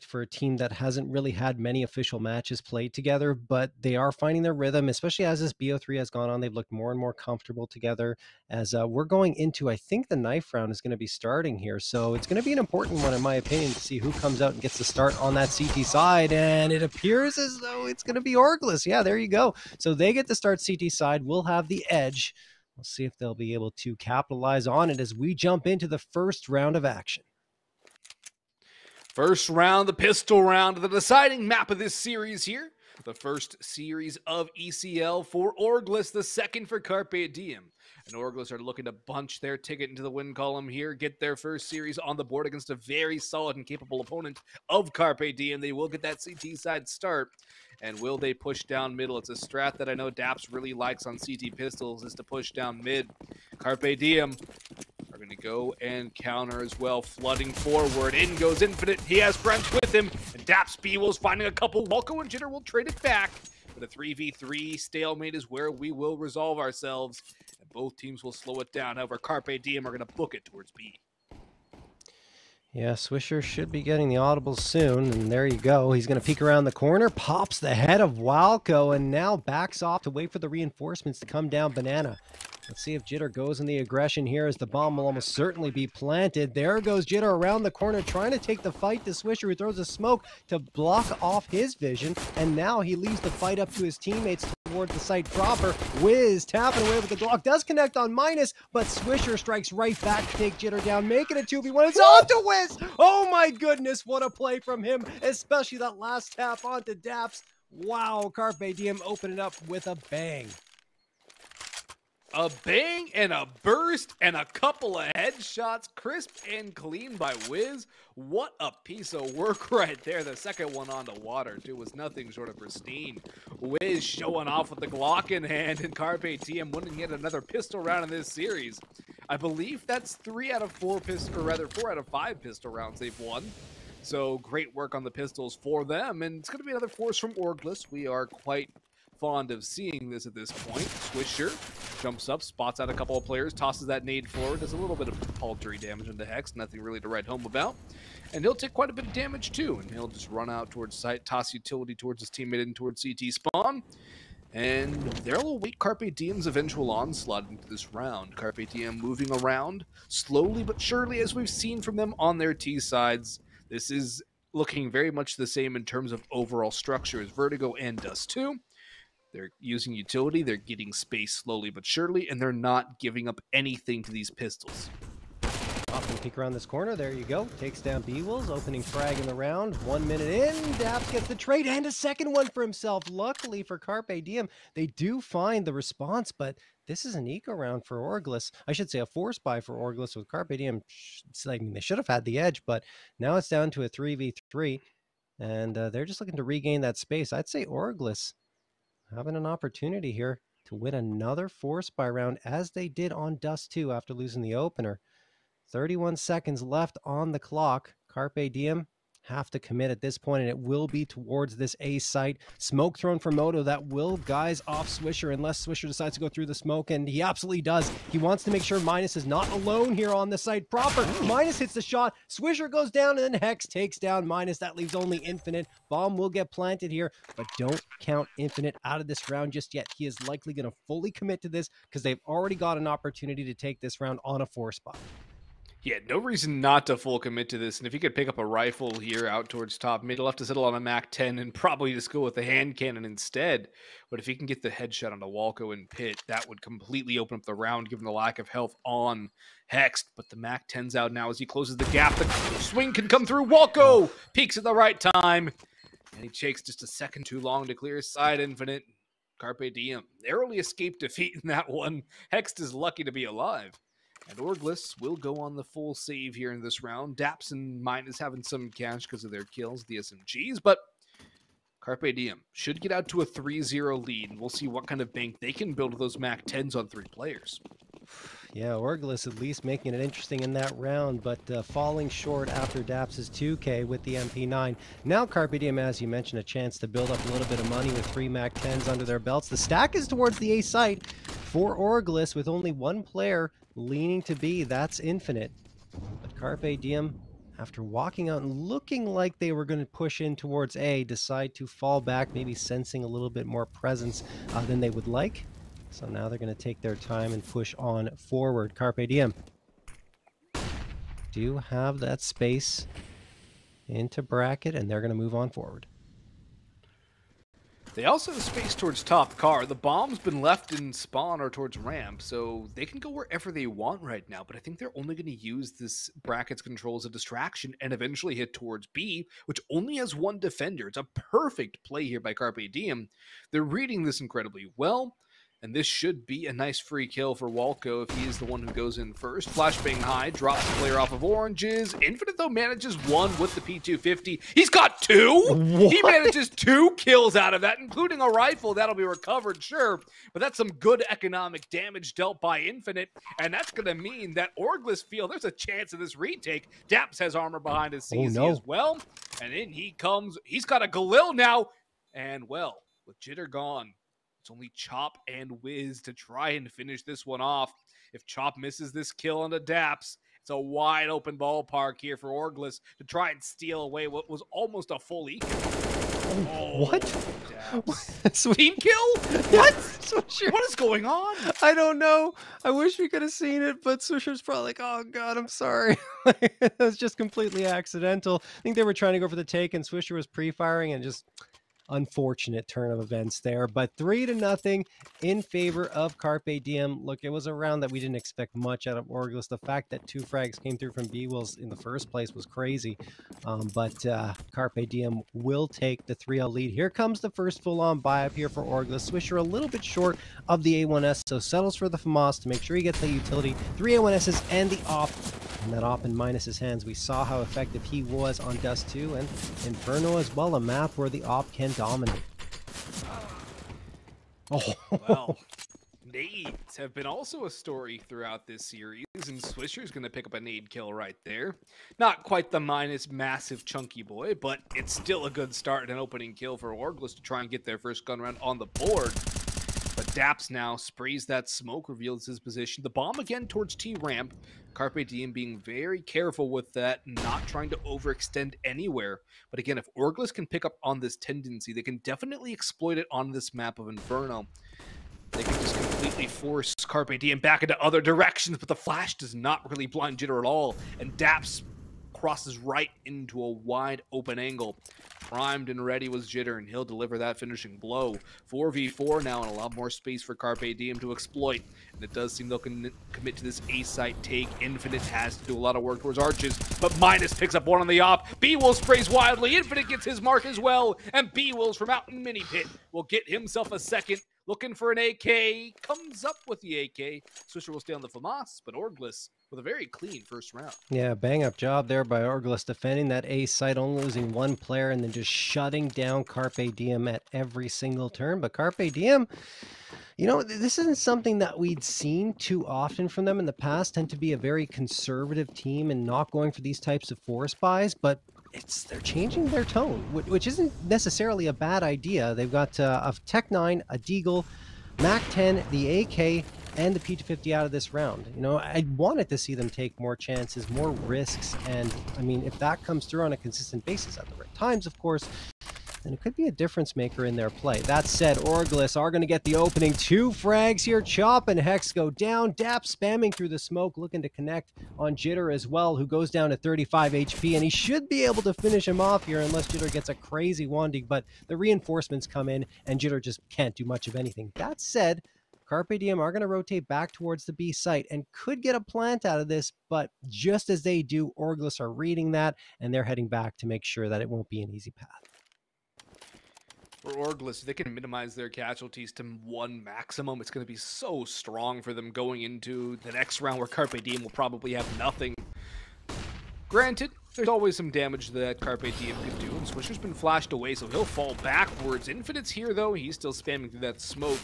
For a team that hasn't really had many official matches played together, but they are finding their rhythm, especially as this BO3 has gone on. They've looked more and more comfortable together as we're going into, I think the knife round is going to be starting here. So it's going to be an important one, in my opinion, to see who comes out and gets the start on that CT side. And it appears as though it's going to be Orgless. Yeah, there you go. So they get to start CT side. We'll have the edge. We'll see if they'll be able to capitalize on it as we jump into the first round of action. First round, the pistol round, the deciding map of this series here. The first series of ECL for Orgless, the second for Carpe Diem. And Orgless are looking to bunch their ticket into the win column here, get their first series on the board against a very solid and capable opponent of Carpe Diem. They will get that CT side start. And will they push down middle? It's a strat that I know Daps really likes on CT pistols, is to push down mid. Carpe Diem are going to go and counter as well, flooding forward. In goes Infinite. He has friends with him. And Daps B-Will's finding a couple. Walko and Jitter will trade it back. But a 3v3 stalemate is where we will resolve ourselves. And both teams will slow it down. However, Carpe Diem are going to book it towards B. Yeah, Swisher should be getting the audibles soon, and there you go. He's going to peek around the corner, pops the head of Walko, and now backs off to wait for the reinforcements to come down Banana. Let's see if Jitter goes in the aggression here, as the bomb will almost certainly be planted. There goes Jitter around the corner, trying to take the fight to Swisher, who throws a smoke to block off his vision, and now he leaves the fight up to his teammates towards the site proper. Wiz tapping away with the Glock, does connect on Minus, but Swisher strikes right back to take Jitter down, making it 2v1. It's on to Wiz! Oh my goodness, what a play from him, especially that last tap onto Daps. Wow, Carpe Diem opening up with a bang. A bang and a burst and a couple of headshots, crisp and clean by Wiz. What a piece of work right there. The second one on the water, too, was nothing short of pristine. Wiz showing off with the Glock in hand, and Carpe Diem winning yet another pistol round in this series. I believe that's 4 out of 5 pistol rounds they've won. So great work on the pistols for them, and it's going to be another force from Orgless. We are quite fond of seeing this at this point. Swisher jumps up, spots out a couple of players, tosses that nade forward, does a little bit of paltry damage into Hex, nothing really to write home about. And he'll take quite a bit of damage too, and he'll just run out towards site, toss utility towards his teammate in towards CT spawn. And they'll await Carpe Diem's eventual onslaught into this round. Carpe Diem moving around slowly but surely, as we've seen from them on their T sides. This is looking very much the same in terms of overall structure as Vertigo and Dust 2. They're using utility, they're getting space slowly but surely, and they're not giving up anything to these pistols. Off and peek around this corner, there you go. Takes down B-Wills, opening frag in the round. 1 minute in, Daps gets the trade and a second one for himself. Luckily for Carpe Diem, they do find the response, but this is an eco round for Orgless. I should say a force buy for Orgless with Carpe Diem. I mean, they should have had the edge, but now it's down to a 3v3, and they're just looking to regain that space. I'd say Orgless having an opportunity here to win another force buy round, as they did on Dust 2 after losing the opener. 31 seconds left on the clock. Carpe Diem have to commit at this point, and it will be towards this A site. Smoke thrown for Moto that will guys off Swisher, unless Swisher decides to go through the smoke, and he absolutely does. He wants to make sure Minus is not alone here on the site proper. Minus hits the shot, Swisher goes down, and then Hex takes down Minus. That leaves only Infinite. Bomb will get planted here, but don't count Infinite out of this round just yet. He is likely going to fully commit to this because they've already got an opportunity to take this round on a force buy. Yeah, no reason not to full commit to this. And if he could pick up a rifle here out towards top mid, he'll have to settle on a MAC-10 and probably just go with the hand cannon instead. But if he can get the headshot on the Walko and Pit, that would completely open up the round, given the lack of health on Hex. But the MAC-10's out now as he closes the gap. The swing can come through. Walko peeks at the right time. And he takes just a second too long to clear his side. Infinite. Carpe Diem narrowly escaped defeat in that one. Hex is lucky to be alive. And Orgless will go on the full save here in this round. Daps and Minus having some cash because of their kills, the SMGs, but Carpe Diem should get out to a 3-0 lead, and we'll see what kind of bank they can build with those MAC-10s on 3 players. Yeah, Orgless at least making it interesting in that round, but falling short after Daps' 2K with the MP9. Now Carpe Diem, as you mentioned, a chance to build up a little bit of money with 3 MAC-10s under their belts. The stack is towards the A site for Orgless with only one player leaning to B. That's Infinite. But Carpe Diem after walking out and looking like they were going to push in towards A, decide to fall back, maybe sensing a little bit more presence than they would like. So now they're going to take their time and push on forward. Carpe Diem do have that space into bracket, and they're going to move on forward. They also have space towards top car. The bomb's been left in spawn or towards ramp, so they can go wherever they want right now. But I think they're only going to use this bracket's control as a distraction and eventually hit towards B, which only has one defender. It's a perfect play here by Carpe Diem. They're reading this incredibly well. And this should be a nice free kill for Walco if he is the one who goes in first. Flashbang high, drops the player off of oranges. Infinite, though, manages one with the P250. He's got two! What? He manages 2 kills out of that, including a rifle. That'll be recovered, sure. But that's some good economic damage dealt by Infinite. And that's going to mean that Orgless feel there's a chance of this retake. Daps has armor behind his CZ as well. And in he comes. He's got a Galil now. And, well, with Jitter gone, it's only Chop and Wiz to try and finish this one off. If Chop misses this kill on the Daps, it's a wide open ballpark here for Orgless to try and steal away what was almost a full eco. What? Team kill? What? What is going on? I don't know. I wish we could have seen it, but Swisher's probably like, oh God, I'm sorry. That's just completely accidental. I think they were trying to go for the take, and Swisher was pre-firing, and just unfortunate turn of events there. But 3-0 in favor of Carpe Diem. Look, it was a round that we didn't expect much out of Orgless. The fact that 2 frags came through from B-Wills in the first place was crazy. But Carpe Diem will take the 3-0 lead. Here comes the first full-on buy-up here for Orgless. Swisher a little bit short of the A1S, so settles for the FAMAS to make sure he gets the utility. 3 A1Ss and the op. And that op in Minus's hands, we saw how effective he was on Dust 2, and Inferno as well, a map where the op can dominate. Oh, well, nades have been also a story throughout this series, and Swisher's going to pick up a nade kill right there. Not quite the Minus massive chunky boy, but it's still a good start and an opening kill for Orgless to try and get their first gun round on the board. But Daps now sprays that smoke, reveals his position. The bomb again towards T-ramp. Carpe Diem being very careful with that, not trying to overextend anywhere. But again, if Orgless can pick up on this tendency, they can definitely exploit it on this map of Inferno. They can just completely force Carpe Diem back into other directions, but the flash does not really blind Jitter at all. And Daps crosses right into a wide open angle. Primed and ready was Jitter, and he'll deliver that finishing blow. 4v4 now, and a lot more space for Carpe Diem to exploit. And it does seem they'll commit to this A-site take. Infinite has to do a lot of work towards arches, but Minus picks up one on the op. B-Will sprays wildly. Infinite gets his mark as well, and B-Wills from out in Mini Pit will get himself a second. Looking for an AK, comes up with the AK. Swisher will stay on the FAMAS, but Orgless with a very clean first round. Yeah, bang-up job there by Orgless defending that A site, only losing 1 player and then just shutting down Carpe Diem at every single turn. But Carpe Diem, you know, this isn't something that we'd seen too often from them in the past. Tend to be a very conservative team and not going for these types of force buys, but they're changing their tone, which isn't necessarily a bad idea. They've got a Tech 9, a Deagle, Mac 10, the AK, and the P250 out of this round. You know, I wanted to see them take more chances, more risks, and I mean, if that comes through on a consistent basis at the right times, of course, then it could be a difference maker in their play. That said, Orgless are going to get the opening. 2 frags here. Chop and Hex go down. Dap spamming through the smoke, looking to connect on Jitter as well, who goes down to 35 HP, and he should be able to finish him off here unless Jitter gets a crazy wanding, but the reinforcements come in, and Jitter just can't do much of anything. That said, Carpe Diem are going to rotate back towards the B site and could get a plant out of this, but just as they do, Orgless are reading that, and they're heading back to make sure that it won't be an easy path. For Orgless, if they can minimize their casualties to 1 maximum, it's going to be so strong for them going into the next round where Carpe Diem will probably have nothing. Granted, there's always some damage that Carpe Diem can do, and Swisher's been flashed away, so he'll fall backwards. Infinite's here, though. He's still spamming through that smoke.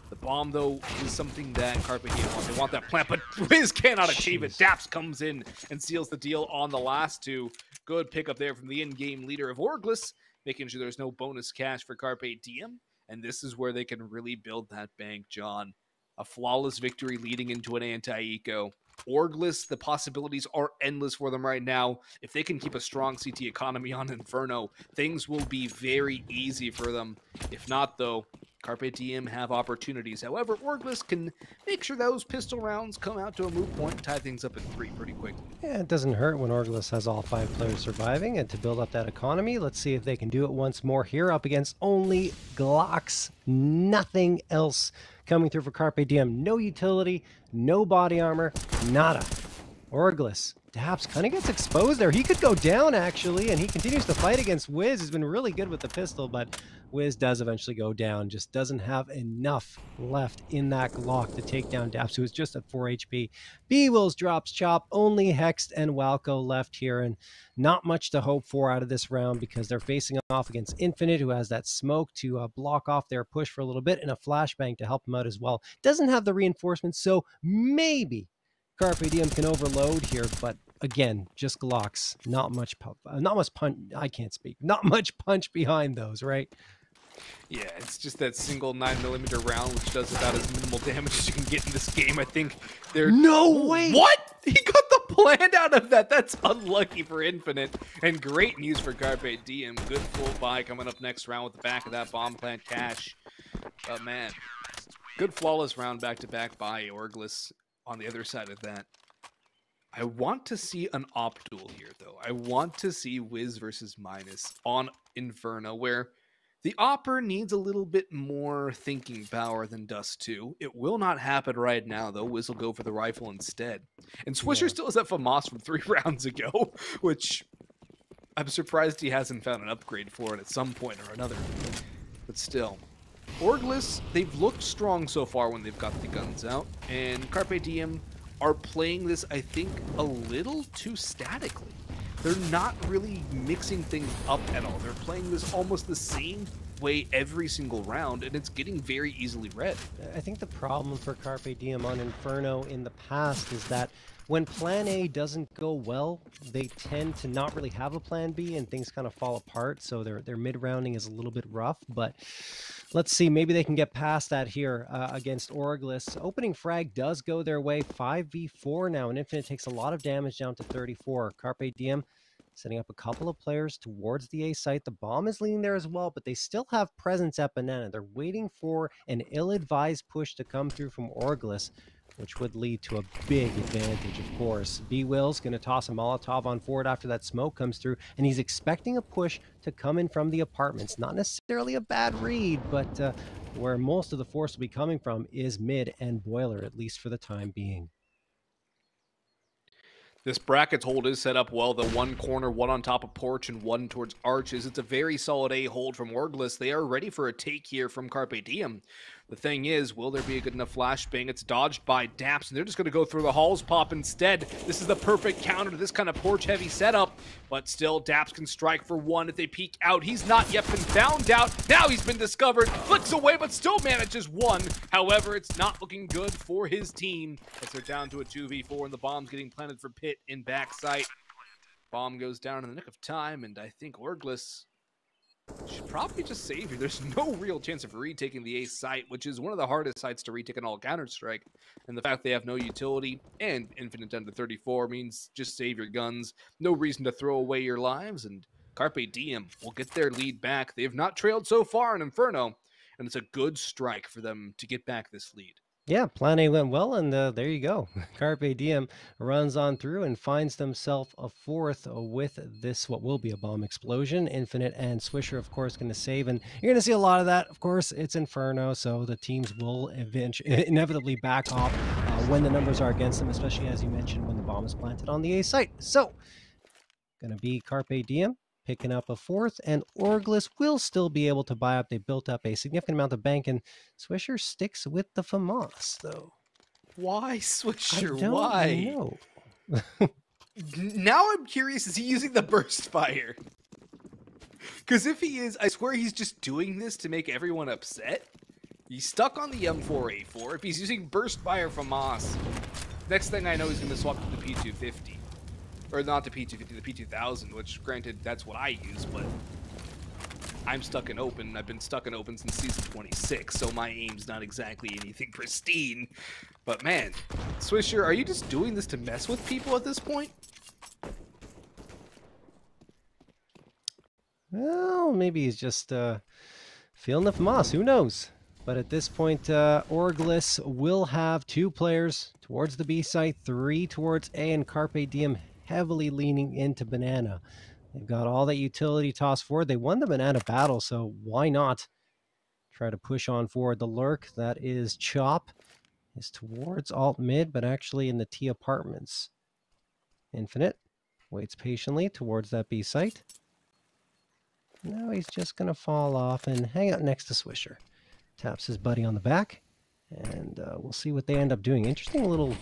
The bomb, though, is something that Carpe Diem wants. They want that plant, but Wiz cannot achieve it. Daps comes in and seals the deal on the last 2. Good pickup there from the in-game leader of Orgless, making sure there's no bonus cash for Carpe Diem. And this is where they can really build that bank, John. A flawless victory leading into an anti-eco. Orgless, the possibilities are endless for them right now. If they can keep a strong CT economy on Inferno, things will be very easy for them. If not, though, Carpe Diem have opportunities. However, Orgless can make sure those pistol rounds come out to a moot point and tie things up in 3 pretty quickly. Yeah, it doesn't hurt when Orgless has all 5 players surviving, and to build up that economy, let's see if they can do it once more here up against only Glocks. Nothing else coming through for Carpe Diem. No utility, no body armor, nada. Orgless. Daps kind of gets exposed there. He could go down, actually, and he continues to fight against Wiz. He's been really good with the pistol, but Wiz does eventually go down. Just doesn't have enough left in that Glock to take down Daps, who is just at 4 HP. B-Wills drops Chop. Only Hext and Walco left here, and not much to hope for out of this round because they're facing off against Infinite, who has that smoke to block off their push for a little bit, and a flashbang to help them out as well. Doesn't have the reinforcements, so maybe Carpe Diem can overload here, but again, just Glocks. Not much punch. I can't speak. Not much punch behind those, right? Yeah, it's just that single 9mm round, which does about as minimal damage as you can get in this game. I think they're... No way! What? He got the plant out of that. That's unlucky for Infinite, and great news for Carpe Diem. Good full buy coming up next round with the back of that bomb plant cash. But man, good flawless round back-to-back by Orgless. On the other side of that, I want to see an op duel here, though. I want to see Wiz versus Minus on Inferno, where the Opper needs a little bit more thinking power than Dust 2. It will not happen right now, though. Wiz will go for the rifle instead. And Swisher still has that FAMAS from 3 rounds ago, which I'm surprised he hasn't found an upgrade for it at some point or another. But still. Orgless, they've looked strong so far when they've got the guns out, and Carpe Diem are playing this, I think, a little too statically. They're not really mixing things up at all. They're playing this almost the same way every single round, and it's getting very easily read. I think the problem for Carpe Diem on Inferno in the past is that when Plan A doesn't go well, they tend to not really have a Plan B, and things kind of fall apart, so their mid-rounding is a little bit rough, but let's see, maybe they can get past that here against Orgless. Opening frag does go their way, 5v4 now, and Infinite takes a lot of damage down to 34. Carpe Diem setting up a couple of players towards the A site. The bomb is leaning there as well, but they still have presence at Banana. They're waiting for an ill-advised push to come through from Orgless, which would lead to a big advantage, of course. B-Will's going to toss a Molotov on forward after that smoke comes through, and he's expecting a push to come in from the apartments. Not necessarily a bad read, but where most of the force will be coming from is mid and boiler, at least for the time being. This brackets hold is set up well. The one corner, one on top of porch, and one towards arches. It's a very solid A hold from Orgless. They are ready for a take here from Carpe Diem. The thing is, will there be a good enough flashbang? It's dodged by Daps, and they're just going to go through the halls pop instead. This is the perfect counter to this kind of porch-heavy setup, but still, Daps can strike for one if they peek out. He's not yet been found out. Now he's been discovered, flicks away, but still manages one. However, it's not looking good for his team as they're down to a 2v4, and the bomb's getting planted for Pit in backside. Bomb goes down in the nick of time, and I think Orgless should probably just save here. There's no real chance of retaking the A site, which is one of the hardest sites to retake in all Counter-Strike. And the fact they have no utility and Infinite down to 34 means just save your guns. No reason to throw away your lives, and Carpe Diem will get their lead back. They have not trailed so far in Inferno, and it's a good strike for them to get back this lead. Yeah, Plan A went well, and there you go. Carpe Diem runs on through and finds themselves a fourth with this, what will be a bomb explosion. Infinite and Swisher, of course, going to save, and you're going to see a lot of that. Of course, it's Inferno, so the teams will inevitably back off when the numbers are against them, especially, as you mentioned, when the bomb is planted on the A site. So, going to be Carpe Diem picking up a fourth, and Orgless will still be able to buy up. They built up a significant amount of bank, and Swisher sticks with the FAMAS, though. Why, Swisher? I don't Why? know. Now I'm curious, is he using the burst fire? Because if he is, I swear he's just doing this to make everyone upset. He's stuck on the M4A4. If he's using burst fire FAMAS, next thing I know, he's going to swap to the P250. Or not the P250, the P2000, which, granted, that's what I use, but I'm stuck in open. I've been stuck in open since season 26, so my aim's not exactly anything pristine. But man, Swisher, are you just doing this to mess with people at this point? Well, maybe he's just feeling the FAMAS. Who knows? But at this point, Orgless will have 2 players towards the B site, 3 towards A, and Carpe Diem heavily leaning into Banana. They've got all that utility toss forward. They won the Banana battle, so why not try to push on forward? The lurk, that is Chop, is towards alt mid, but actually in the T apartments. Infinite waits patiently towards that B site. Now he's just going to fall off and hang out next to Swisher. Taps his buddy on the back, and we'll see what they end up doing. Interesting little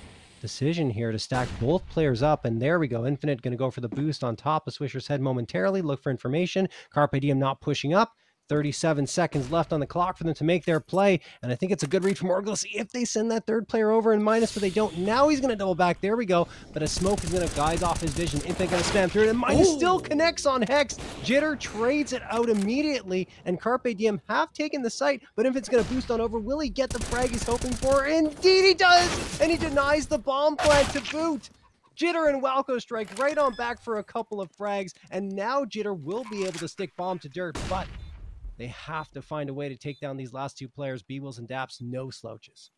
decision here to stack both players up, and there we go. Infinite going to go for the boost on top of Swisher's head momentarily. Look for information. Carpe Diem not pushing up. 37 seconds left on the clock for them to make their play, and I think it's a good read from Orgless if they send that third player over in minus, but they don't. Now he's going to double back. There we go, but a smoke is going to guide off his vision. Infinite going to spam through it, and minus still connects on Hex. Jitter trades it out immediately, and Carpe Diem have taken the site, but Infinite's going to boost on over. Will he get the frag he's hoping for? Indeed he does, and he denies the bomb plant to boot. Jitter and Walco strike right on back for a couple of frags, and now Jitter will be able to stick bomb to dirt, but they have to find a way to take down these last 2 players, B-Wills and Daps. No slouches.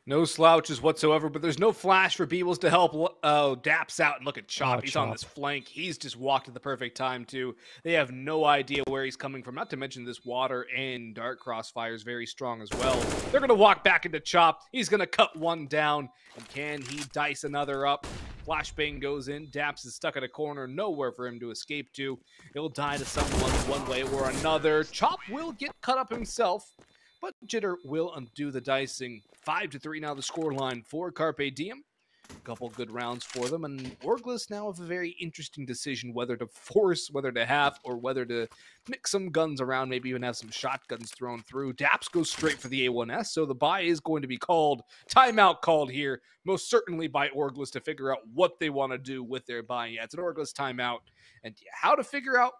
No slouches whatsoever, but there's no flash for B-Wills to help Daps out. And look at Chop. He's on this flank. He's just walked at the perfect time, too. They have no idea where he's coming from. Not to mention this water and dark crossfire is very strong as well. They're going to walk back into Chop. He's going to cut one down. And can he dice another up? Flashbang goes in. Daps is stuck in a corner. Nowhere for him to escape to. He'll die to someone one way or another. Chop will get cut up himself, but Jitter will undo the dicing. 5-3 now the scoreline for Carpe Diem. A couple good rounds for them, and Orgless now have a very interesting decision whether to force, whether to have, or whether to mix some guns around, maybe even have some shotguns thrown through. Daps goes straight for the A1S, so the buy is going to be called. Timeout called here, most certainly by Orgless to figure out what they want to do with their buy. Yeah, it's an Orgless timeout, and how to figure out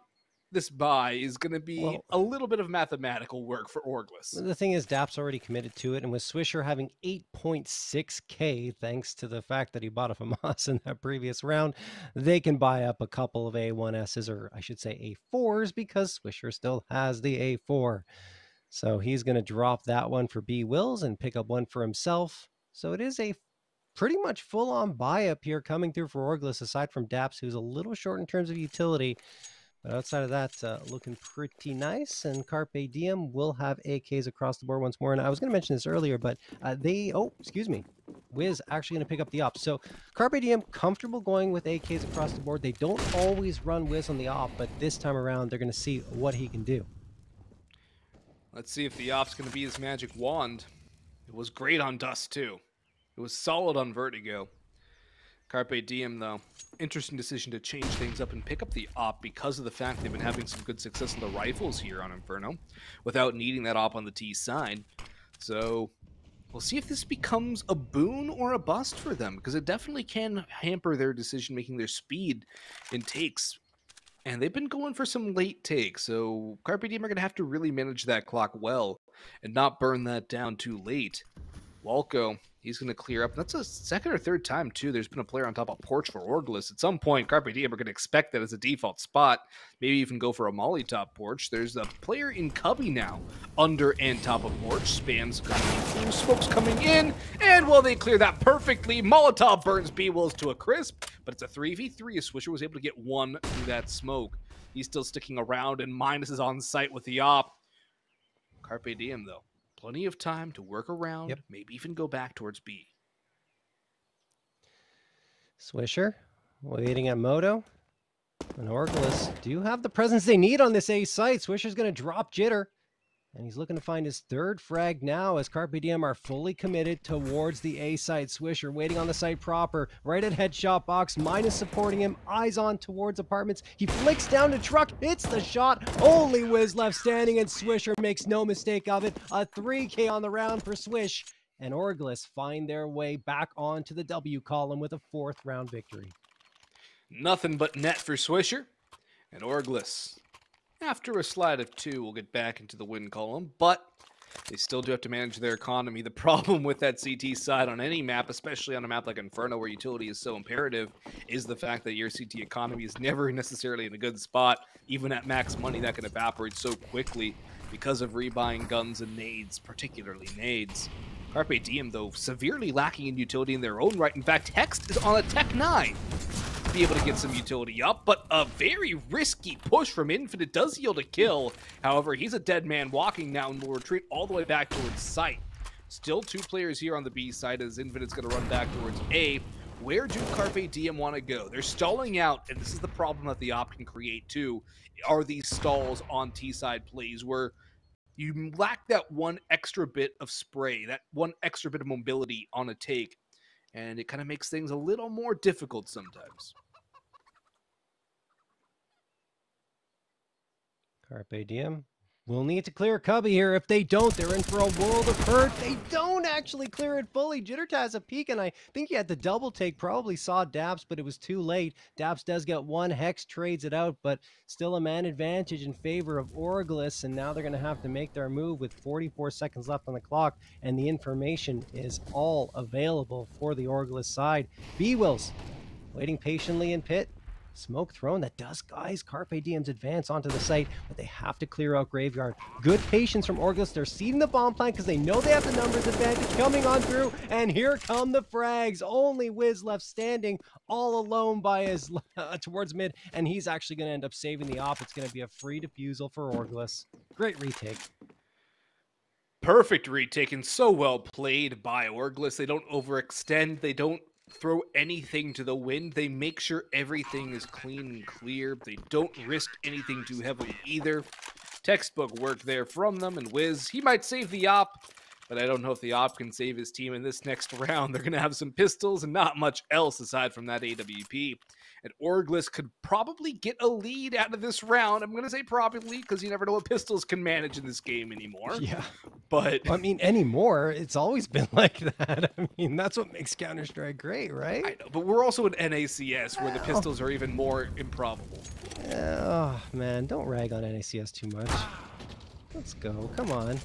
this buy is going to be a little bit of mathematical work for Orgless. The thing is, Daps already committed to it, and with Swisher having 8.6k, thanks to the fact that he bought a FAMAS in that previous round, they can buy up a couple of A1Ss, or I should say A4s, because Swisher still has the A4. So he's going to drop that one for B-Wills and pick up one for himself. So it is a pretty much full-on buy up here coming through for Orgless, aside from Daps, who's a little short in terms of utility. But outside of that, looking pretty nice, and Carpe Diem will have AKs across the board once more. And I was going to mention this earlier, but Wiz actually going to pick up the op. So Carpe Diem comfortable going with AKs across the board. They don't always run Wiz on the op, but this time around, they're going to see what he can do. Let's see if the op's going to be his magic wand. It was great on Dust, too. It was solid on Vertigo. Carpe Diem, though, interesting decision to change things up and pick up the op because of the fact they've been having some good success on the rifles here on Inferno without needing that op on the T side. So we'll see if this becomes a boon or a bust for them, because it definitely can hamper their decision-making, their speed in takes. And they've been going for some late takes, so Carpe Diem are going to have to really manage that clock well and not burn that down too late. Walco, he's going to clear up. That's a second or third time, too. There's been a player on top of Porch for Orgless. At some point, Carpe Diem are going to expect that as a default spot. Maybe even go for a Molly top Porch. There's a player in Cubby now, under and top of Porch. Spams coming through, smokes coming in, and well, they clear that perfectly. Molotov burns B-Wills to a crisp, but it's a 3v3 as Swisher was able to get one through that smoke. He's still sticking around, and Minus is on site with the op. Carpe Diem, though. Plenty of time to work around, maybe even go back towards B. Swisher waiting at Moto. And Orgless do have the presence they need on this A site. Swisher's going to drop Jitter. And he's looking to find his third frag now as Carpe Diem are fully committed towards the A site. Swisher waiting on the site proper, right at headshot box. Minus supporting him, eyes on towards apartments. He flicks down to truck, hits the shot. Only Wiz left standing, and Swisher makes no mistake of it. A 3K on the round for Swish. And Orgless find their way back onto the W column with a 4th round victory. Nothing but net for Swisher. And Orgless After a slide of 2, we'll get back into the win column, but they still do have to manage their economy. The problem with that CT side on any map, especially on a map like Inferno where utility is so imperative, is the fact that your CT economy is never necessarily in a good spot. Even at max money, that can evaporate so quickly because of rebuying guns and nades, particularly nades. Carpe Diem, though, severely lacking in utility in their own right. In fact, Hext is on a Tech 9 to be able to get some utility up, but a very risky push from Infinite does yield a kill. However, he's a dead man walking now and will retreat all the way back towards site. Still 2 players here on the B side as Infinite's going to run back towards A. Where do Carpe Diem want to go? They're stalling out, and this is the problem that the op can create too, are these stalls on T-side plays where you lack that one extra bit of spray, that one extra bit of mobility on a take, and it kind of makes things a little more difficult sometimes. Carpe Diem will need to clear Cubby here. If they don't, they're in for a world of hurt. They don't actually clear it fully. Jitter has a peek, and I think he had the double take. Probably saw Daps, but it was too late. Daps does get one. Hex trades it out, but still a man advantage in favor of Orgless, and now they're going to have to make their move with 44 seconds left on the clock, and the information is all available for the Orgless side. B-Wills waiting patiently in pit. Smoke thrown that does guys Carpe Diem's advance onto the site, but they have to clear out Graveyard. Good patience from Orgless. They're seeding the bomb plant because they know they have the numbers advantage coming on through, and here come the frags. Only Wiz left standing all alone by his towards mid, and he's actually going to end up saving the op. It's going to be a free defusal for Orgless. Great retake. Perfect retake and so well played by Orgless. They don't overextend. They don't throw anything to the wind. They make sure everything is clean and clear. They don't risk anything too heavily either. Textbook work there from them, and Wiz, he might save the op, but I don't know if the op can save his team in this next round. They're going to have some pistols and not much else aside from that AWP. And Orgless could probably get a lead out of this round. I'm going to say probably because you never know what pistols can manage in this game anymore. Yeah. But I mean, anymore, it's always been like that. I mean, that's what makes Counter-Strike great, right? I know, but we're also in NACS where the pistols are even more improbable. Oh, man, don't rag on NACS too much. Let's go. Come on.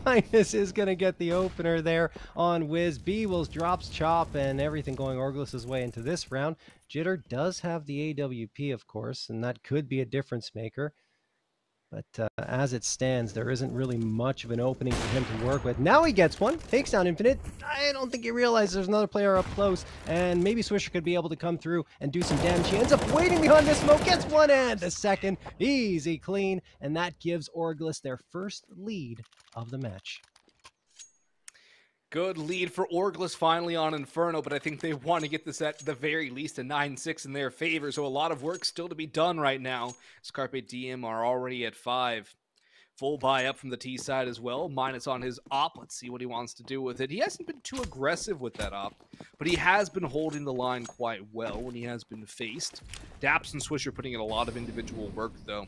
Minus is going to get the opener there on Wiz. B-Wills drops Chop and everything going Orgless's way into this round. Jitter does have the AWP, of course, and that could be a difference maker. But as it stands, there isn't really much of an opening for him to work with. Now he gets one. Takes down Infinite. I don't think he realizes there's another player up close. And maybe Swisher could be able to come through and do some damage. He ends up waiting behind the smoke. Gets one and the second. Easy clean. And that gives Orgless their first lead of the match. Good lead for Orgless finally on Inferno, but I think they want to get this at the very least a 9-6 in their favor, so a lot of work still to be done right now. As Carpe Diem are already at 5. Full buy up from the T side as well. Minus on his op. Let's see what he wants to do with it. He hasn't been too aggressive with that op, but he has been holding the line quite well when he has been faced. Daps and Swisher putting in a lot of individual work, though.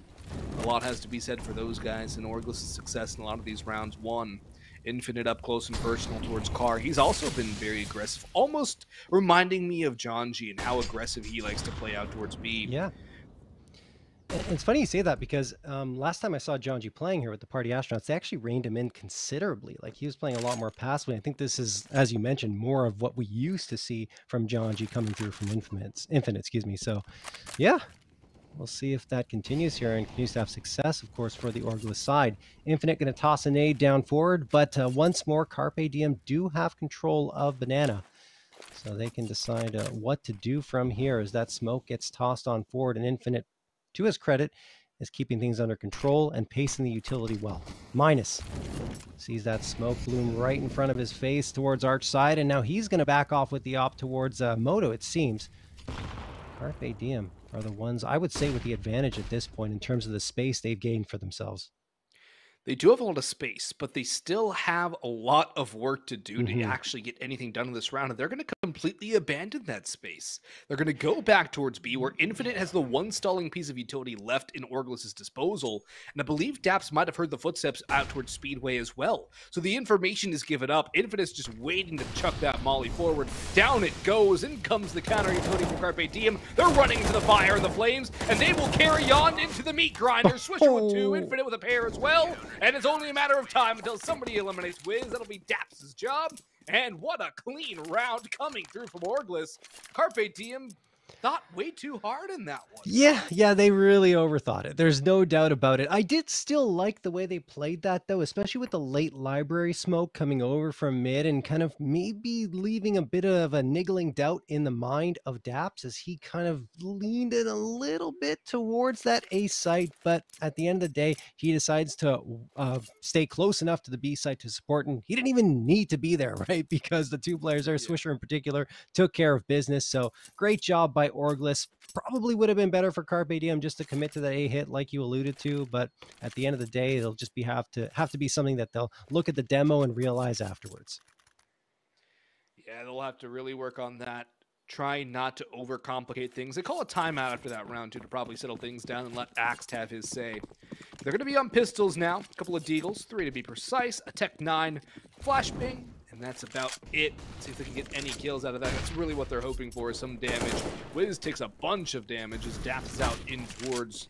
A lot has to be said for those guys, and Orgless' success in a lot of these rounds won. Infinite up close and personal towards Carr. He's also been very aggressive, almost reminding me of John G and how aggressive he likes to play out towards B. Yeah. It's funny you say that because last time I saw John G playing here with the Party Astronauts, they actually reined him in considerably. Like, he was playing a lot more passively. I think this is, as you mentioned, more of what we used to see from John G coming through from Infinite, excuse me. So, yeah. We'll see if that continues here and continues to have success, of course, for the Orgless side. Infinite going to toss a nade down forward, but once more, Carpe Diem do have control of Banana. So they can decide what to do from here as that smoke gets tossed on forward, and Infinite, to his credit, is keeping things under control and pacing the utility well. Minus sees that smoke bloom right in front of his face towards Arch side, and now he's going to back off with the op towards Moto, it seems. Carpe Diem are the ones, I would say, with the advantage at this point in terms of the space they've gained for themselves. They do have a lot of space, but they still have a lot of work to do to Hmm. actually get anything done in this round, and they're going to completely abandon that space. They're going to go back towards B, where Infinite has the one stalling piece of utility left in Orgless' disposal, and I believe Daps might have heard the footsteps out towards Speedway as well. So the information is given up. Infinite's just waiting to chuck that molly forward. Down it goes, in comes the counter utility from Carpe Diem. They're running to the fire and the flames, and they will carry on into the meat grinder. Swisher with two, Infinite with a pair as well. And it's only a matter of time until somebody eliminates Wiz. That'll be Daps' job. And what a clean round coming through from Orgless. Carpe Diem thought way too hard in that one. Yeah, they really overthought it. There's no doubt about it. I did still like the way they played that, though, especially with the late library smoke coming over from mid and kind of maybe leaving a bit of a niggling doubt in the mind of Daps as he kind of leaned in a little bit towards that A site. But at the end of the day, he decides to stay close enough to the B site to support, and he didn't even need to be there, right? Because the two players there, Swisher in particular, took care of business. So great job by Orgless. Probably would have been better for Carpe Diem just to commit to that A hit like you alluded to, but at the end of the day, it'll just have to be something that they'll look at the demo and realize afterwards. Yeah, they'll have to really work on that. Try not to overcomplicate things. They call a timeout after that round, too, to probably settle things down and let Axt have his say. They're going to be on pistols now. A couple of deagles, 3 to be precise, a Tech 9, flashbang, and that's about it. See if they can get any kills out of that. That's really what they're hoping for, is some damage. Wiz takes a bunch of damage as Daps is out in towards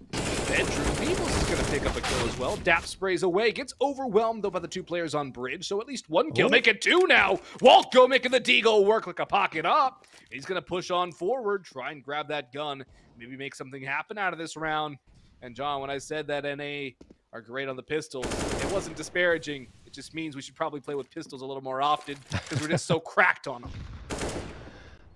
bedroom. Beebles is going to pick up a kill as well. Daps sprays away, gets overwhelmed, though, by the two players on bridge, so at least one kill. Make it 2 now. Waltgo making the deagle work like a pocket up. He's going to push on forward, try and grab that gun, maybe make something happen out of this round. And John, when I said that NA are great on the pistols, it wasn't disparaging. It just means we should probably play with pistols a little more often because we're just so cracked on them.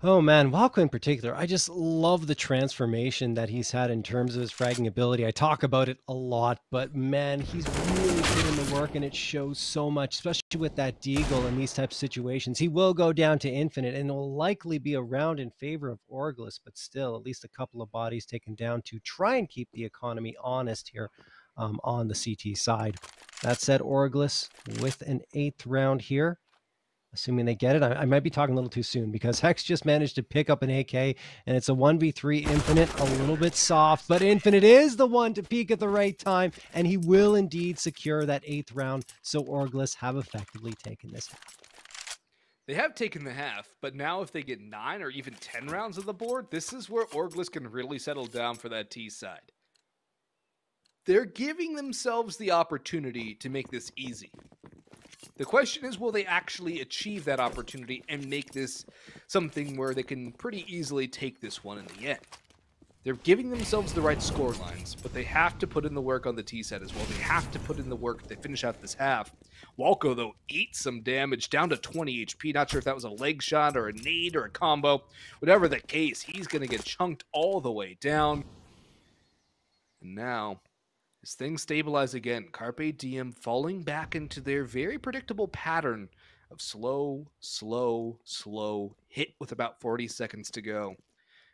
Oh man, Walko in particular, I just love the transformation that he's had in terms of his fragging ability. I talk about it a lot, but man, he's really put in the work and it shows so much, especially with that deagle in these types of situations. He will go down to Infinite and will likely be a round in favor of Orgless, but still at least a couple of bodies taken down to try and keep the economy honest here on the CT side. That said, Orgless with an 8th round here. Assuming they get it. I might be talking a little too soon because Hex just managed to pick up an AK and it's a 1v3 Infinite, a little bit soft, but Infinite is the one to peak at the right time and he will indeed secure that 8th round. So Orgless have effectively taken this half. They have taken the half, but now if they get 9 or even 10 rounds of the board, this is where Orgless can really settle down for that T side. They're giving themselves the opportunity to make this easy. The question is, will they actually achieve that opportunity and make this something where they can pretty easily take this one in the end? They're giving themselves the right score lines, but they have to put in the work on the T set as well. They have to put in the work if they finish out this half. Walko, though, eats some damage, down to 20 HP. Not sure if that was a leg shot or a nade or a combo. Whatever the case, he's going to get chunked all the way down. And now, as things stabilize again, Carpe Diem falling back into their very predictable pattern of slow hit with about 40 seconds to go.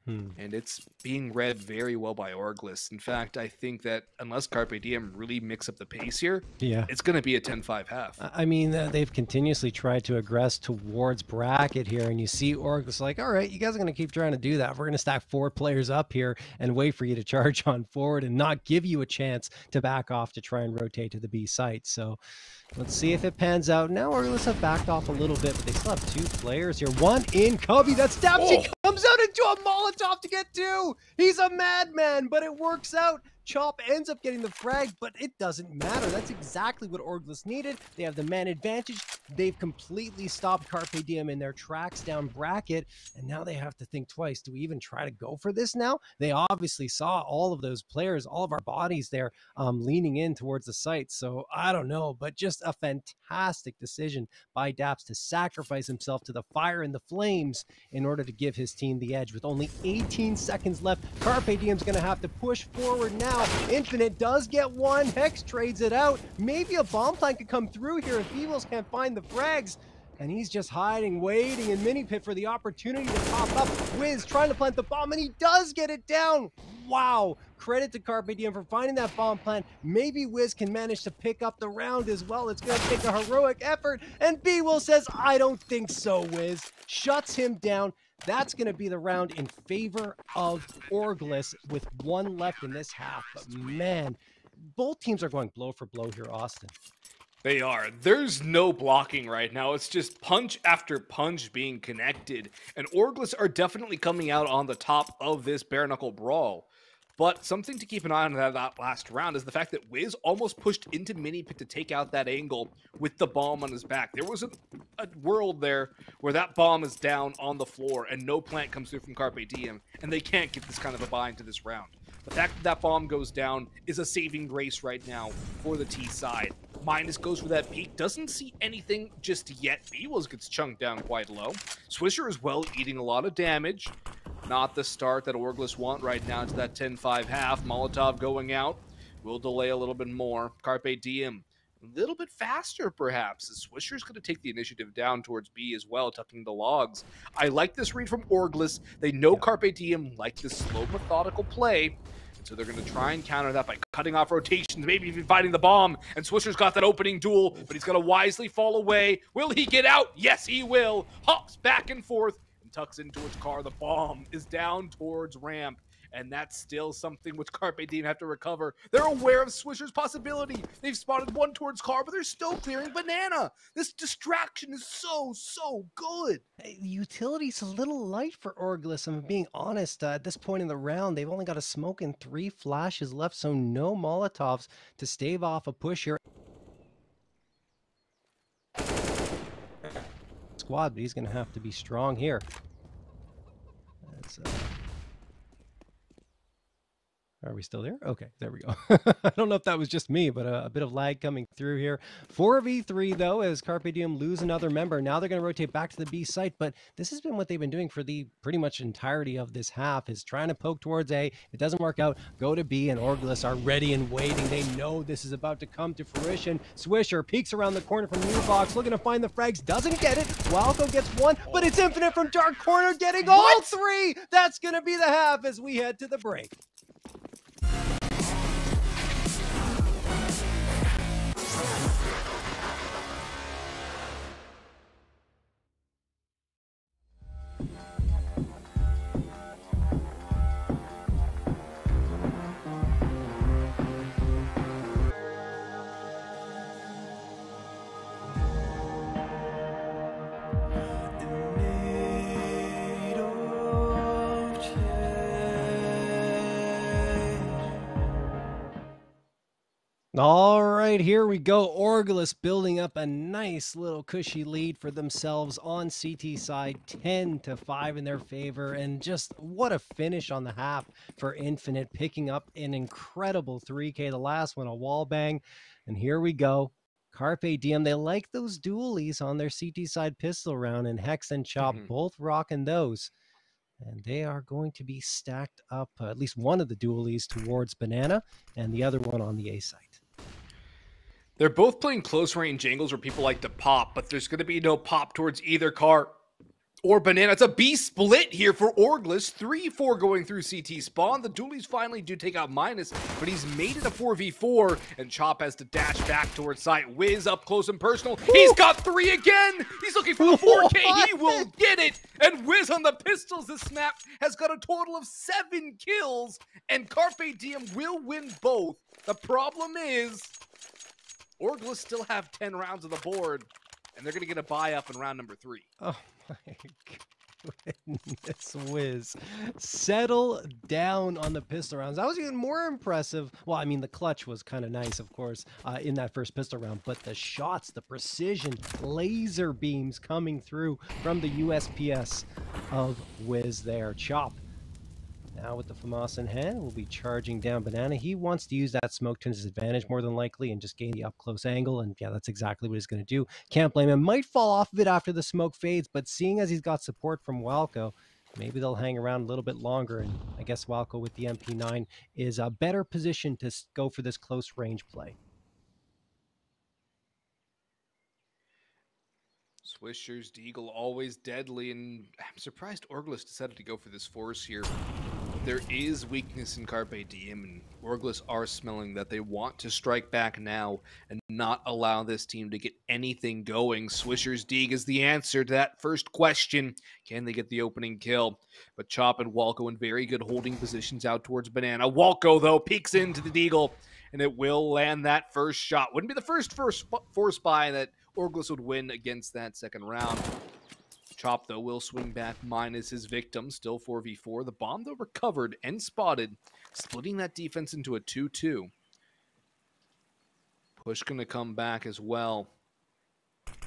And it's being read very well by Orgless. In fact, I think that unless Carpe Diem really mix up the pace here, it's going to be a 10-5 half. I mean, they've continuously tried to aggress towards bracket here, and you see Orgless like, all right, you guys are going to keep trying to do that. We're going to stack 4 players up here and wait for you to charge on forward and not give you a chance to back off to try and rotate to the B site. So let's see if it pans out. Now Orgless have backed off a little bit, but they still have 2 players here. One in Cubby. That's Daps. He comes out into a Molotov to get 2. He's a madman, but it works out. Chop ends up getting the frag, but it doesn't matter. That's exactly what Orgless needed. They have the man advantage. They've completely stopped Carpe Diem in their tracks down bracket, and now they have to think twice. Do we even try to go for this now? They obviously saw all of those players, all of our bodies there leaning in towards the site, so I don't know, but just a fantastic decision by Daps to sacrifice himself to the fire and the flames in order to give his team the edge. With only 18 seconds left, Carpe Diem's going to have to push forward now. Infinite does get one. Hex trades it out. Maybe a bomb plant could come through here if Evils can't find the frags. And he's just hiding, waiting in mini pit for the opportunity to pop up. Wiz trying to plant the bomb, and he does get it down. Wow, credit to Carpe Diem for finding that bomb plant. Maybe Wiz can manage to pick up the round as well. It's going to take a heroic effort, and B-Will says, I don't think so, Wiz. Shuts him down. That's going to be the round in favor of Orgless with one left in this half. But man, both teams are going blow for blow here, Austin. They are. There's no blocking right now. It's just punch after punch being connected. And Orgless are definitely coming out on the top of this bare knuckle brawl. But something to keep an eye on that last round is the fact that Wiz almost pushed into mini pit to take out that angle with the bomb on his back. There was a world there where that bomb is down on the floor and no plant comes through from Carpe Diem, and they can't get this kind of a buy into this round. The fact that bomb goes down is a saving grace right now for the T side. Minus goes for that peak, doesn't see anything just yet. B-Wills gets chunked down quite low. Swisher as well, eating a lot of damage. Not the start that Orgless want right now to that 10-5 half. Molotov going out. Will delay a little bit more. Carpe Diem a little bit faster, perhaps, as Swisher's going to take the initiative down towards B as well, tucking the logs. I like this read from Orgless. They know Carpe Diem like this slow, methodical play. So they're going to try and counter that by cutting off rotations, maybe even finding the bomb. And Swisher's got that opening duel, but he's going to wisely fall away. Will he get out? Yes, he will. Hops back and forth and tucks into his car. The bomb is down towards ramp. And that's still something which Carpe Diem have to recover. They're aware of Swisher's possibility. They've spotted one towards car, but they're still clearing banana. This distraction is so good. The utility's a little light for Orgless. I'm being honest. At this point in the round, they've only got a smoke and 3 flashes left, so no Molotovs to stave off a push here. Squad, but he's going to have to be strong here. That's, Are we still there? Okay, there we go. I don't know if that was just me, but a bit of lag coming through here. 4v3, though, as Carpe Diem lose another member. Now they're going to rotate back to the B site, but this has been what they've been doing for the pretty much entirety of this half, is trying to poke towards A. If it doesn't work out, go to B, and Orgless are ready and waiting. They know this is about to come to fruition. Swisher peeks around the corner from New Box, looking to find the frags, doesn't get it. Walco gets one, but it's Infinite from Dark Corner, getting all 3. That's going to be the half as we head to the break. All right, here we go. Orgless building up a nice little cushy lead for themselves on CT side, 10-5 in their favor. And just what a finish on the half for Infinite, picking up an incredible 3K. The last one, a wall bang. And here we go. Carpe Diem, they like those dualies on their CT side pistol round, and Hex and Chop both rocking those. And they are going to be stacked up, at least one of the dualies towards Banana and the other one on the A site. They're both playing close range angles where people like to pop, but there's going to be no pop towards either car or Banana. It's a B split here for Orgless. 3-4 going through CT spawn. The dualies finally do take out Minus, but he's made it a 4v4, and Chop has to dash back towards site. Wiz up close and personal. He's got 3 again. He's looking for the 4K. He will get it. And Wiz on the pistols. This map has got a total of 7 kills, and Carpe Diem will win both. The problem is Orgless still have 10 rounds on the board, and they're going to get a buy up in round number 3. Oh my goodness, Wiz. Settle down on the pistol rounds. That was even more impressive. Well, I mean, the clutch was kind of nice, of course, in that first pistol round, but the shots, the precision, laser beams coming through from the USPS of Wiz there. Chop. Now with the FAMAS in hand, we'll be charging down Banana. He wants to use that smoke to his advantage more than likely and just gain the up-close angle. And yeah, that's exactly what he's going to do. Can't blame him. Might fall off of it after the smoke fades, but seeing as he's got support from Walco, maybe they'll hang around a little bit longer. And I guess Walco with the MP9 is a better position to go for this close range play. Swisher's Deagle always deadly, and I'm surprised Orgless decided to go for this force here. There is weakness in Carpe Diem, and Orgless are smelling that they want to strike back now and not allow this team to get anything going. Swisher's Deagle is the answer to that first question. Can they get the opening kill? But Chop and Walco in very good holding positions out towards Banana. Walco, though, peeks into the Deagle, and it will land that first shot. Wouldn't be the first force buy that Orgless would win against that second round. Chop, though, will swing back minus his victim. Still 4v4. The bomb, though, recovered and spotted, splitting that defense into a 2-2. Push going to come back as well.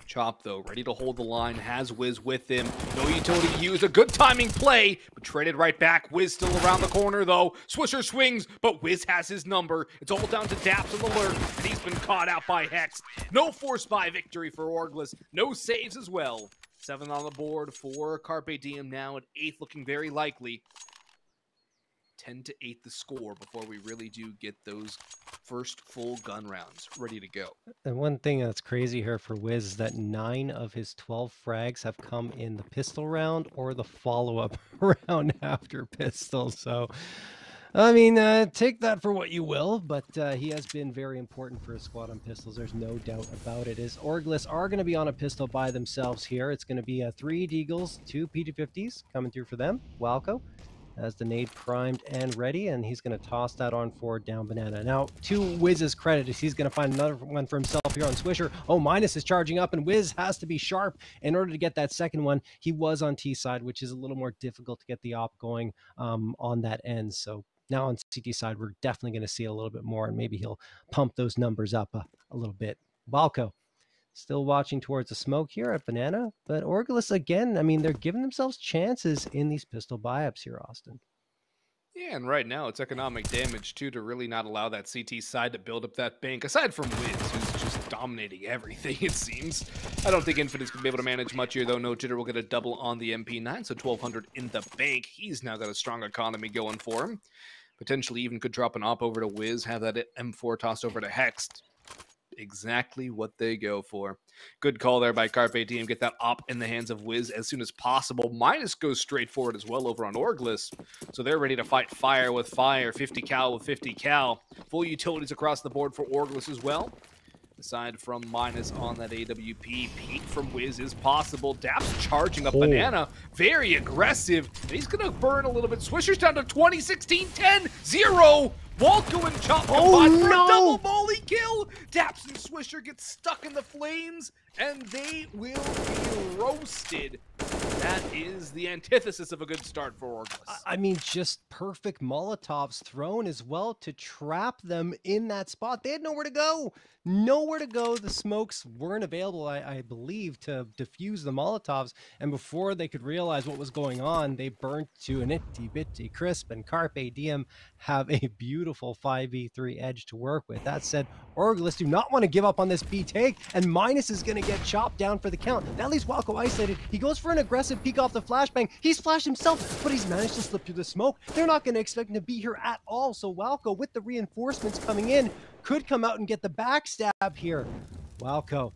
Chop, though, ready to hold the line, has Wiz with him. No utility used. A good timing play, but traded right back. Wiz still around the corner, though. Swisher swings, but Wiz has his number. It's all down to Daps on the lurk, and he's been caught out by Hex. No force buy victory for Orgless. No saves as well. 7 on the board for Carpe Diem now at 8th, looking very likely. 10-8 the score before we really do get those first full gun rounds ready to go. And one thing that's crazy here for Wiz is that 9 of his 12 frags have come in the pistol round or the follow-up round after pistol. So, I mean, take that for what you will, but he has been very important for his squad on pistols. There's no doubt about it. As Orgless are going to be on a pistol by themselves here. It's going to be 3 Deagles, 2 PT-50s coming through for them. Walco has the nade primed and ready, and he's going to toss that on for down Banana. Now, to Wiz's credit, is he's going to find another one for himself here on Swisher. Oh, Minus is charging up, and Wiz has to be sharp in order to get that second one. He was on T side, which is a little more difficult to get the op going on that end. So now on CT side, we're definitely going to see a little bit more, and maybe he'll pump those numbers up a little bit. Walco still watching towards the smoke here at Banana, but Orgless again, I mean, they're giving themselves chances in these pistol buy-ups here, Austin. Yeah, and right now it's economic damage, too, to really not allow that CT side to build up that bank. Aside from Wiz, who's just dominating everything, it seems. I don't think Infinite's going to be able to manage much here, though. No Jitter will get a double on the MP9, so 1,200 in the bank. He's now got a strong economy going for him. Potentially even could drop an op over to Wiz, have that M4 tossed over to Hext. Exactly what they go for. Good call there by Carpe Diem. Get that op in the hands of Wiz as soon as possible. Minus goes straight forward as well over on Orgless. So they're ready to fight fire with fire. 50 cal with 50 cal. Full utilities across the board for Orgless as well. Aside from Minus on that AWP, peek from Wiz is possible. Daps charging up Banana. Very aggressive. And he's going to burn a little bit. Swisher's down to 20, 16, 10, 0. Walco and Chop combined for a double volley kill. Daps and Swisher get stuck in the flames, and they will be roasted. That is the antithesis of a good start for Orgless. I mean, just perfect Molotovs thrown as well to trap them in that spot. They had nowhere to go. Nowhere to go. The smokes weren't available, I believe, to defuse the Molotovs. And before they could realize what was going on, they burnt to an itty-bitty crisp. And Carpe Diem have a beautiful 5v3 edge to work with. That said, Orgless do not want to give up on this B take, and Minus is going to get chopped down for the count. That leaves Walco isolated. He goes for an aggressive peek off the flashbang. He's flashed himself, but he's managed to slip through the smoke. They're not going to expect him to be here at all, so Walco, with the reinforcements coming in, could come out and get the backstab here. Walco,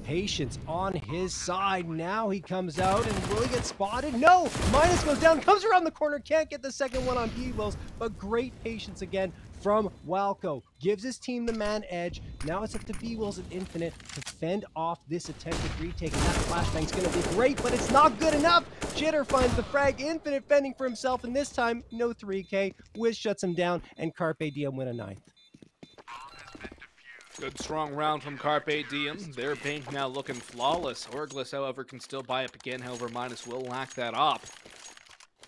patience on his side. Now he comes out, and will he get spotted? No! Minus goes down, comes around the corner, can't get the second one on B-Wills, but great patience again from Walco. Gives his team the man edge. Now it's up to B-Wills and Infinite to fend off this attempted retake, and that flashbang's going to be great, but it's not good enough. Jitter finds the frag. Infinite fending for himself, and this time, no 3K. Wiz shuts him down, and Carpe Diem win a 9th. Good strong round from Carpe Diem. Their bank now looking flawless. Orgless, however, can still buy up again. However, Minus will lack that op.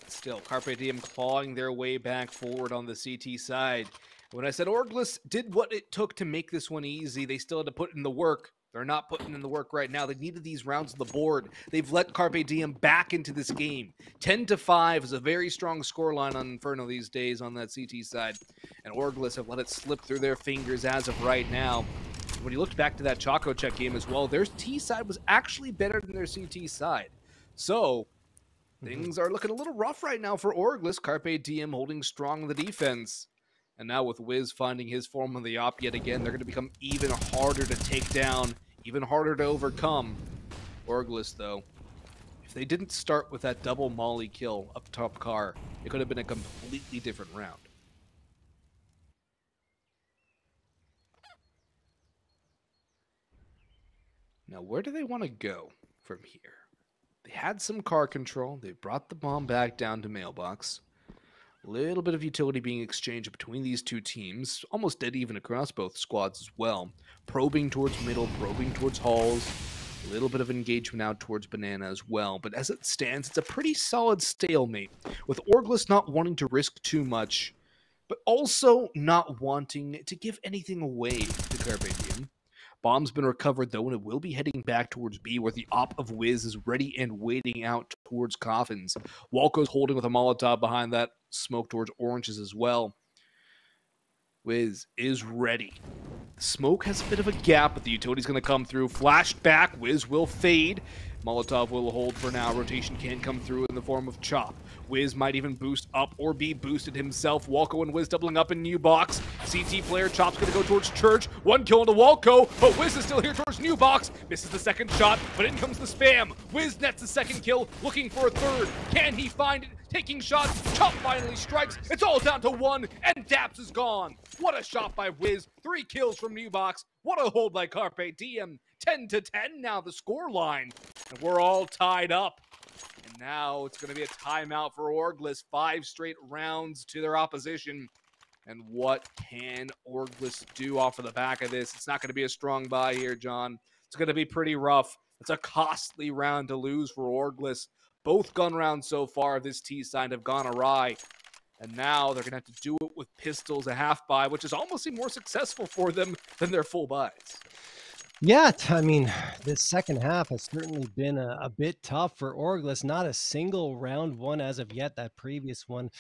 Still, Carpe Diem clawing their way back forward on the CT side. When I said Orgless did what it took to make this one easy, they still had to put in the work. They're not putting in the work right now. They needed these rounds on the board. They've let Carpe Diem back into this game. 10-5 is a very strong scoreline on Inferno these days on that CT side. And Orgless have let it slip through their fingers as of right now. When you looked back to that Choco Check game as well, their T side was actually better than their CT side. So things are looking a little rough right now for Orgless. Carpe Diem holding strong in the defense. And now with Wiz finding his form on the op yet again, they're going to become even harder to take down, even harder to overcome. Orgless, though, if they didn't start with that double molly kill up top car, it could have been a completely different round. Now, where do they want to go from here? They had some car control. They brought the bomb back down to mailbox. A little bit of utility being exchanged between these two teams, almost dead even across both squads as well. Probing towards middle, probing towards halls. A little bit of engagement out towards banana as well. But as it stands, it's a pretty solid stalemate, with Orgless not wanting to risk too much, but also not wanting to give anything away to Carpe Diem. Bomb's been recovered, though, and it will be heading back towards B, where the op of Wiz is ready and waiting out towards coffins. Walco's holding with a Molotov behind that smoke towards oranges as well. Wiz is ready. The smoke has a bit of a gap, but the utility's going to come through. Flashed back, Wiz will fade. Molotov will hold for now. Rotation can't come through in the form of Chop. Wiz might even boost up or be boosted himself. Walco and Wiz doubling up in new box. CT player, Chop's going to go towards Church. One kill into Walco, but Wiz is still here towards new box. Misses the second shot, but in comes the spam. Wiz nets the second kill, looking for a third. Can he find it? Taking shots. Chop finally strikes. It's all down to one, and Daps is gone. What a shot by Wiz. 3 kills from new box. What a hold by Carpe Diem. 10-10 now the score line. And we're all tied up. And now it's going to be a timeout for Orgless. 5 straight rounds to their opposition. And what can Orgless do off of the back of this? It's not going to be a strong buy here, John. It's going to be pretty rough. It's a costly round to lose for Orgless. Both gun rounds so far of this T-side have gone awry. And now they're going to have to do it with pistols, a half buy, which is almost more successful for them than their full buys. Yeah, I mean, this second half has certainly been a bit tough for Orgless. Not a single round won as of yet. That previous one,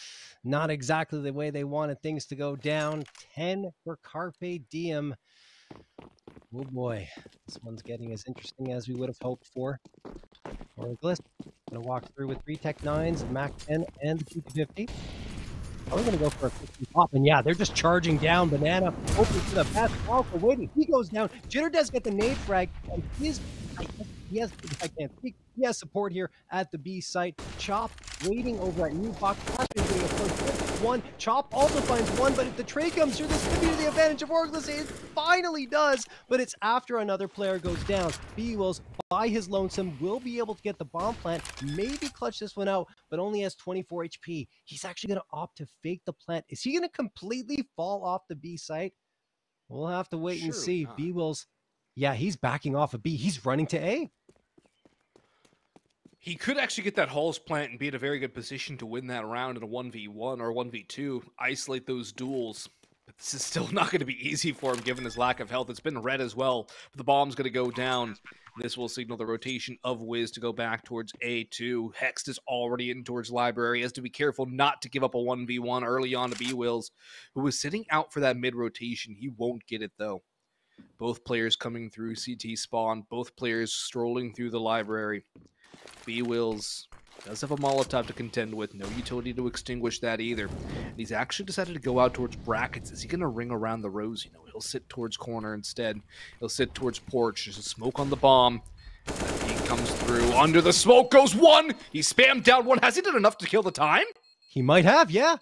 not exactly the way they wanted things to go down. 10 for Carpe Diem. Oh boy, this one's getting as interesting as we would have hoped for. Orgless going to walk through with 3 Tech 9s, Mac 10, and the P250. We're going to go for a quick pop, and yeah, they're just charging down. Banana open to the pass. Walco waiting. He goes down. Jitter does get the nade frag, and I can't speak. He has support here at the B site. Chop waiting over at New Box. One. Chop also finds one, but if the trade comes through, this could be to the advantage of Orgless. It finally does, but it's after another player goes down. B-Wills, by his lonesome, will be able to get the bomb plant, maybe clutch this one out, but only has 24 HP. He's actually going to opt to fake the plant. Is he going to completely fall off the B site? We'll have to wait and see. B-Wills, yeah, he's backing off of B. He's running to A. He could actually get that Halls plant and be in a very good position to win that round in a 1v1 or 1v2, isolate those duels. But this is still not going to be easy for him given his lack of health. It's been red as well. But the bomb's going to go down. This will signal the rotation of Wiz to go back towards A2. Hext is already in towards Library. He has to be careful not to give up a 1v1 early on to B-Wills, who was sitting out for that mid-rotation. He won't get it, though. Both players coming through CT spawn. Both players strolling through the Library. B-Wills does have a Molotov to contend with. No utility to extinguish that either. And he's actually decided to go out towards brackets. Is he going to ring around the rows? You know, he'll sit towards corner instead. He'll sit towards porch. There's a smoke on the bomb. He comes through. Under the smoke goes one. He spammed down one. Has he done enough to kill the time? He might have, yeah.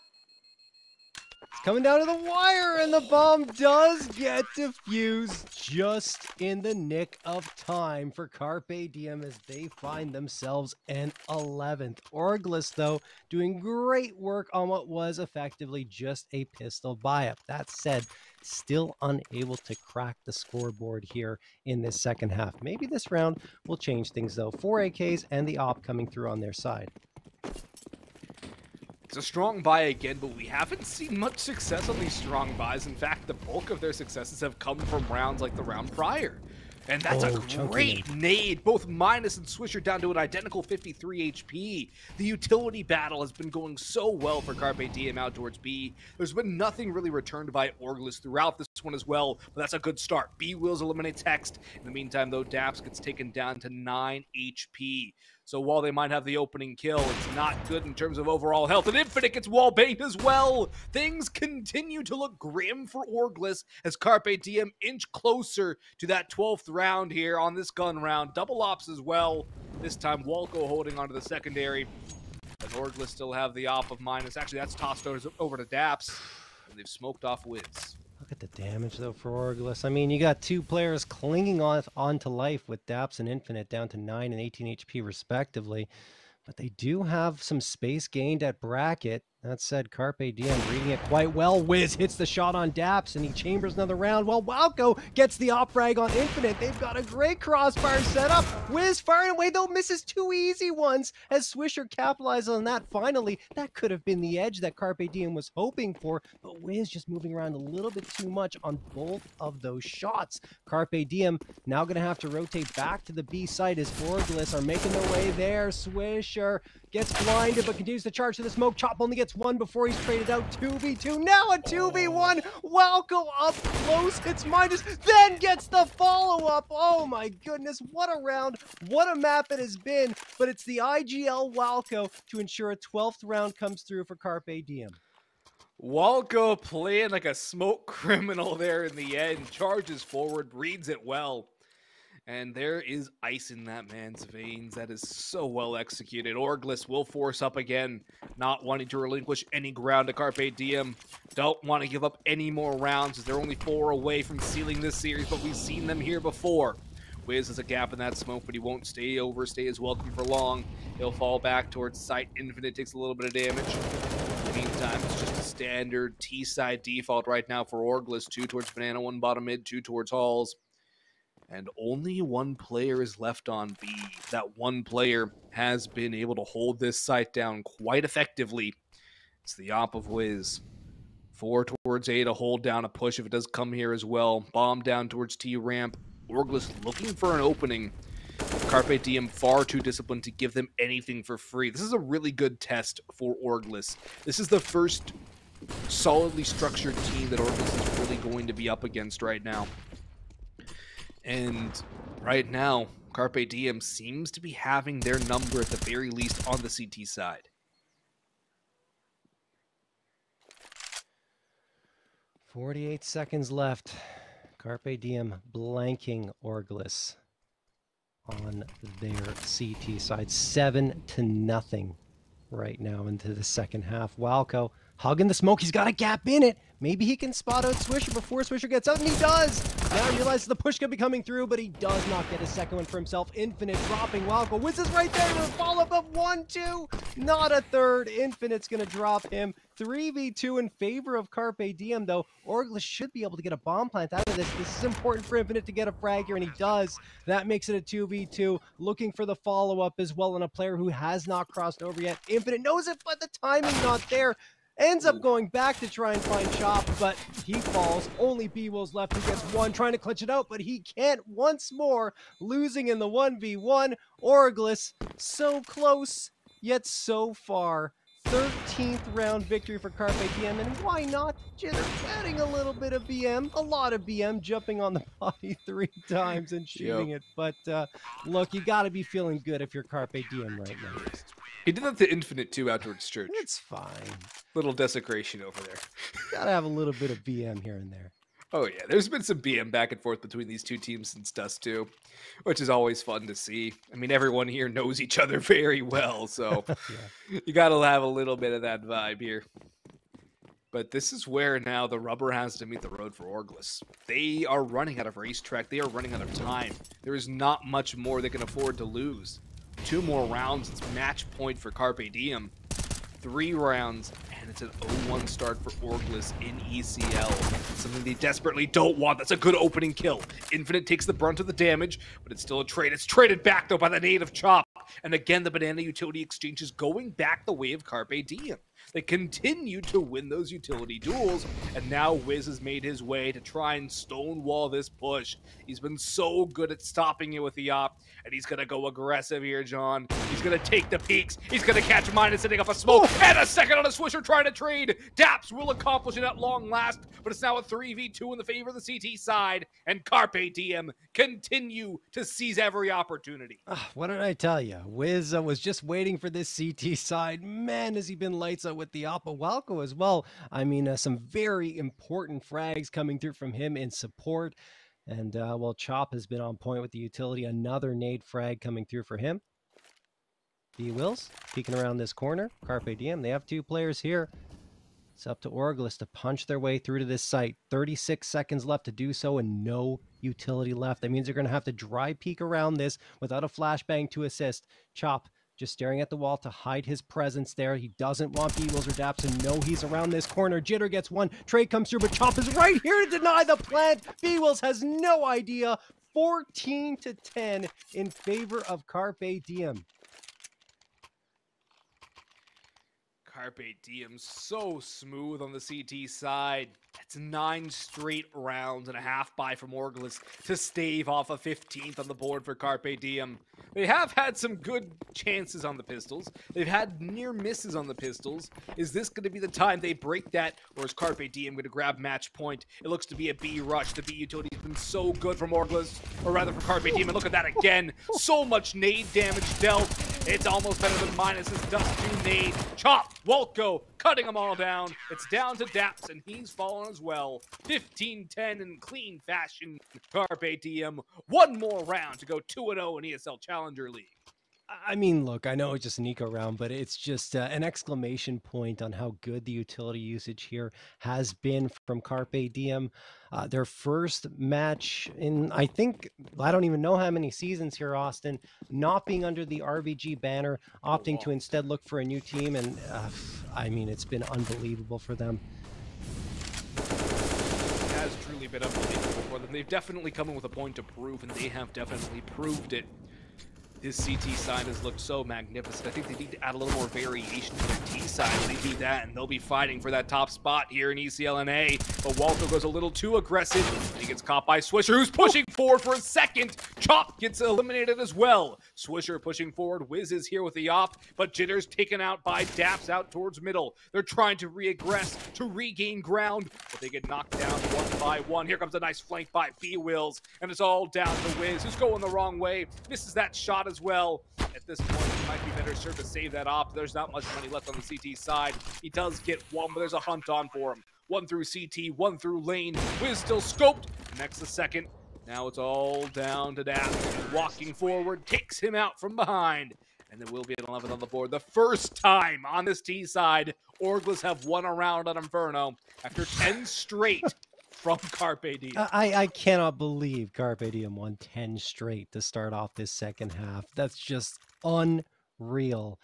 Coming down to the wire, and the bomb does get defused just in the nick of time for Carpe Diem as they find themselves an 11th. Orgless, though, doing great work on what was effectively just a pistol buy-up. That said, still unable to crack the scoreboard here in this second half. Maybe this round will change things, though. 4 AKs and the op coming through on their side. It's a strong buy again, but we haven't seen much success on these strong buys. In fact, the bulk of their successes have come from rounds like the round prior. And that's a great nade. Both Minus and Swisher down to an identical 53 HP. The utility battle has been going so well for Carpe Diem out towards B. There's been nothing really returned by Orgless throughout this this one as well, but that's a good start. B-Wheels eliminates Hext. In the meantime, though, Daps gets taken down to 9 HP. So while they might have the opening kill, it's not good in terms of overall health. And Infinite gets wallbanged as well. Things continue to look grim for Orgless as Carpe Diem inch closer to that 12th round here on this gun round. Double ops as well. This time, Walco holding onto the secondary. And Orgless still have the op of minus. Actually, that's tossed over to Daps. And they've smoked off Wiz. Look at the damage, though, for Orgless. I mean, you got two players clinging on to life with Daps and Infinite down to 9 and 18 HP, respectively. But they do have some space gained at bracket. That said, Carpe Diem reading it quite well. Wiz hits the shot on Daps, and he chambers another round. While Walco gets the op frag on Infinite. They've got a great crossfire setup. Wiz firing away, though, misses two easy ones as Swisher capitalizes on that. Finally, that could have been the edge that Carpe Diem was hoping for, but Wiz just moving around a little bit too much on both of those shots. Carpe Diem now going to have to rotate back to the B site as Orgless are making their way there. Swisher gets blinded, but continues to charge to the smoke. Chop only gets one before he's traded out. 2v2, now a 2v1. Walco up close, hits minus, then gets the follow-up. Oh my goodness, what a round, what a map it has been. But it's the IGL Walco to ensure a 12th round comes through for Carpe Diem. Walco playing like a smoke criminal there in the end. Charges forward, reads it well. And there is ice in that man's veins. That is so well executed. Orgless will force up again, not wanting to relinquish any ground to Carpe Diem. Don't want to give up any more rounds as they're only 4 away from sealing this series, but we've seen them here before. Wiz has a gap in that smoke, but he won't stay as welcome for long. He'll fall back towards site. Infinite takes a little bit of damage. In the meantime, it's just a standard T-side default right now for Orgless. 2 towards Banana, 1 bottom mid, 2 towards Halls. And only one player is left on B. That one player has been able to hold this site down quite effectively. It's the op of Wiz. 4 towards A to hold down a push if it does come here as well. Bomb down towards T ramp. Orgless looking for an opening. Carpe Diem far too disciplined to give them anything for free. This is a really good test for Orgless. This is the first solidly structured team that Orgless is really going to be up against right now. And right now, Carpe Diem seems to be having their number at the very least on the CT side. 48 seconds left. Carpe Diem blanking Orgless on their CT side. 7-0 right now into the second half. Walco hugging the smoke. He's got a gap in it. Maybe he can spot out Swisher before Swisher gets out, and he does! Now he realizes the push could be coming through, but he does not get a second one for himself. Infinite dropping Walco. Wiz is right there with a follow-up of 1-2. Not a third. Infinite's going to drop him. 3v2 in favor of Carpe Diem, though. Orgless should be able to get a bomb plant out of this. This is important for Infinite to get a frag here, and he does. That makes it a 2v2. Looking for the follow-up as well on a player who has not crossed over yet. Infinite knows it, but the timing not there. Ends up going back to try and find Chop, but he falls. Only B-Will's left, who gets one, trying to clutch it out, but he can't once more, losing in the 1v1. Orgless, so close, yet so far. 13th round victory for Carpe Diem, and why not? Jitter adding a little bit of BM, a lot of BM, jumping on the body 3 times and shooting it. But look, you got to be feeling good if you're Carpe Diem right now. He did that to Infinite too out towards Church. It's fine. Little desecration over there. Gotta have a little bit of BM here and there. Oh yeah, there's been some BM back and forth between these two teams since Dust 2, which is always fun to see. I mean, everyone here knows each other very well, so you gotta have a little bit of that vibe here. But this is where now the rubber has to meet the road for Orgless. They are running out of racetrack. They are running out of time. There is not much more they can afford to lose. 2 more rounds, it's match point for Carpe Diem. 3 rounds, and it's an 0-1 start for Orgless in ECL. Something they desperately don't want. That's a good opening kill. Infinite takes the brunt of the damage, but it's still a trade. It's traded back, though, by the native Chop. And again, the banana utility exchange is going back the way of Carpe Diem. They continue to win those utility duels, and now Wiz has made his way to try and stonewall this push. He's been so good at stopping it with the op, and he's going to go aggressive here, John. He's going to take the peaks. He's going to catch Minus setting up a smoke, and a second on a Swisher trying to trade. Daps will accomplish it at long last, but it's now a 3v2 in the favor of the CT side, and Carpe Diem continue to seize every opportunity. What did I tell you? Wiz was just waiting for this CT side. Man, has he been lights out with the Oppa Walco as well. I mean, some very important frags coming through from him in support. And, well, Chop has been on point with the utility. Another nade frag coming through for him. B-Wills peeking around this corner. Carpe Diem, they have two players here. It's up to Orgless to punch their way through to this site. 36 seconds left to do so and no utility left. That means they're going to have to dry peek around this without a flashbang to assist. Chop just staring at the wall to hide his presence there. He doesn't want B-Wills or Daps to know he's around this corner. Jitter gets one. Trade comes through, but Chop is right here to deny the plant. B-Wills has no idea. 14-10 in favor of Carpe Diem. Carpe Diem so smooth on the CT side. That's 9 straight rounds and a half by from Orgless to stave off a 15th on the board for Carpe Diem. They have had some good chances on the pistols. They've had near misses on the pistols. Is this going to be the time they break that, or is Carpe Diem going to grab match point? It looks to be a B rush. The B utility has been so good from Orgless, or rather from Carpe Diem. And look at that again. So much nade damage dealt. It's almost better than Minus's Dust 2 nade. Chop, Walco, cutting them all down. It's down to Daps, and he's fallen as well. 15-10 in clean fashion. Carpe Diem, one more round to go 2-0 in ESL Challenger League. I mean, look, I know it's just an eco round, but it's just an exclamation point on how good the utility usage here has been from Carpe Diem. Their first match in, I don't even know how many seasons here, Austin, not being under the RBG banner, opting to instead look for a new team. And I mean, it's been unbelievable for them. It has truly been unbelievable for them. They've definitely come in with a point to prove, and they have definitely proved it. This CT side has looked so magnificent. I think they need to add a little more variation to their T side. When they do that, and they'll be fighting for that top spot here in ECLNA. But Walter goes a little too aggressive, and he gets caught by Swisher, who's pushing forward for a second. Chop gets eliminated as well. Swisher pushing forward. Wiz is here with the op, but Jitter's taken out by Daps out towards middle. They're trying to reaggress to regain ground, but they get knocked down one by one. Here comes a nice flank by B-Wills, and it's all down to Wiz, who's going the wrong way. Misses that shot as well. At this point, he might be better served to save that op. There's not much money left on the CT side. He does get one, but there's a hunt on for him. One through CT, one through lane. Wiz still scoped. Next the second. Now it's all down to Daps. Walking forward, takes him out from behind. And then we'll be at 11th on the board. The first time on this T side, Orgless have won a round on Inferno after 10 straight from Carpe Diem. I cannot believe Carpe Diem won 10 straight to start off this second half. That's just unreal.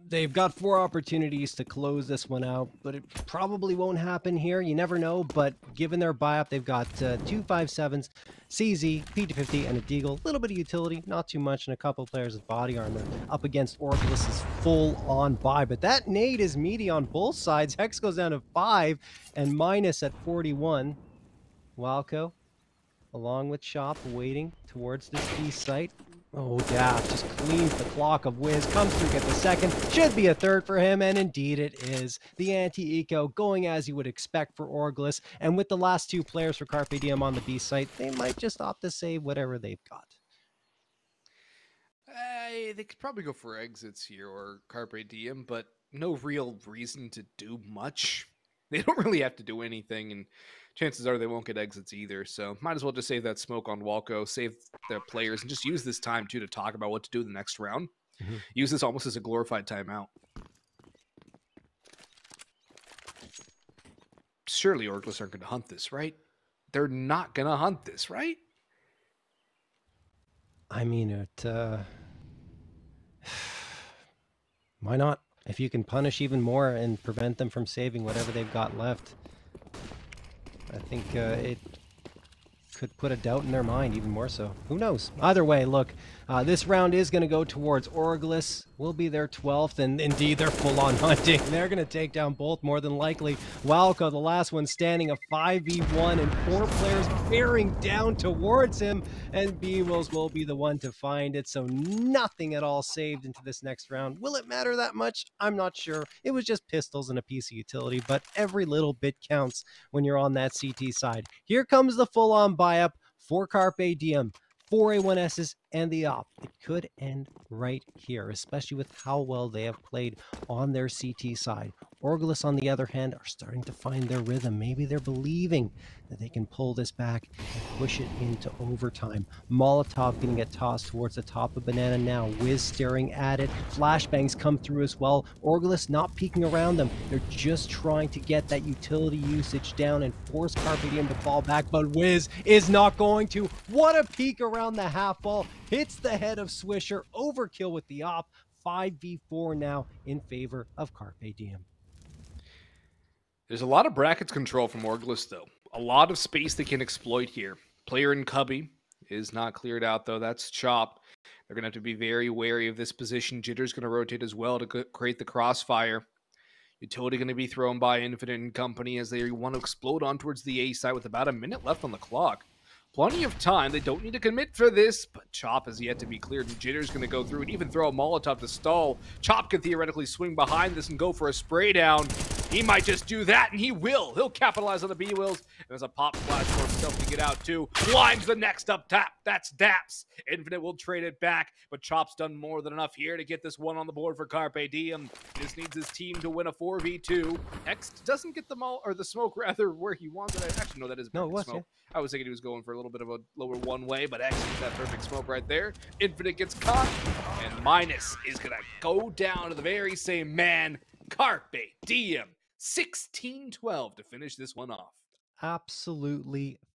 They've got 4 opportunities to close this one out, but it probably won't happen here. You never know, but given their buy-up, they've got 2 5.7s, CZ, P250, and a Deagle. A little bit of utility, not too much, and a couple players with body armor up against Orgless's full-on buy. But that nade is meaty on both sides. Hex goes down to 5, and Minus at 41. Walco, along with Chop, waiting towards this B site. Oh, Daft just cleans the clock of Wiz, comes through, gets a second, should be a third for him, and indeed it is. The anti-eco going as you would expect for Orgless, and with the last 2 players for Carpe Diem on the B site, they might just opt to save whatever they've got. They could probably go for exits here or Carpe Diem, but no real reason to do much. They don't really have to do anything, and chances are they won't get exits either, so might as well just save that smoke on Walco, save their players, and just use this time, too, to talk about what to do the next round. Use this almost as a glorified timeout. Surely Orgless aren't going to hunt this, right? They're not going to hunt this, right? I mean, why not? If you can punish even more and prevent them from saving whatever they've got left, I think it could put a doubt in their mind even more so. Who knows? Either way, look, this round is going to go towards Orgless. Will be their 12th, and indeed they're full-on hunting. They're going to take down both more than likely. Walco, the last one, standing a 5v1, and 4 players bearing down towards him, and B-Wills will be the one to find it, so nothing at all saved into this next round. Will it matter that much? I'm not sure. It was just pistols and a piece of utility, but every little bit counts when you're on that CT side. Here comes the full-on buy-up for Carpe Diem. 4 A1Ss and the op. It could end right here, especially with how well they have played on their CT side. Orgless, on the other hand, are starting to find their rhythm. Maybe they're believing that they can pull this back and push it into overtime. Molotov going to get tossed towards the top of Banana now. Wiz staring at it. Flashbangs come through as well. Orgless not peeking around them. They're just trying to get that utility usage down and force Carpe Diem to fall back, but Wiz is not going to. What a peek around the half ball. Hits the head of Swisher. Overkill with the op. 5v4 now in favor of Carpe Diem. There's a lot of brackets control from Orgless, though. A lot of space they can exploit here. Player in Cubby is not cleared out, though. That's Chop. They're going to have to be very wary of this position. Jitter's going to rotate as well to create the crossfire. Utility going to be thrown by Infinite and company as they want to explode on towards the A side with about a minute left on the clock. Plenty of time. They don't need to commit for this, but Chop is yet to be cleared, and Jitter's going to go through and even throw a Molotov to stall. Chop can theoretically swing behind this and go for a spray down. He might just do that, and he will. He'll capitalize on the B-Wills. And there's a pop flash for himself to get out, too. Blinds the next up tap. That's Daps. Infinite will trade it back, but Chop's done more than enough here to get this one on the board for Carpe Diem. This needs his team to win a 4v2. X doesn't get the smoke, rather, where he wants it. Actually, no, that is smoke. Yeah. I was thinking he was going for a little bit of a lower one-way, but X gets that perfect smoke right there. Infinite gets caught, and Minus is going to go down to the very same man, Carpe Diem. 16-12 to finish this one off. Absolutely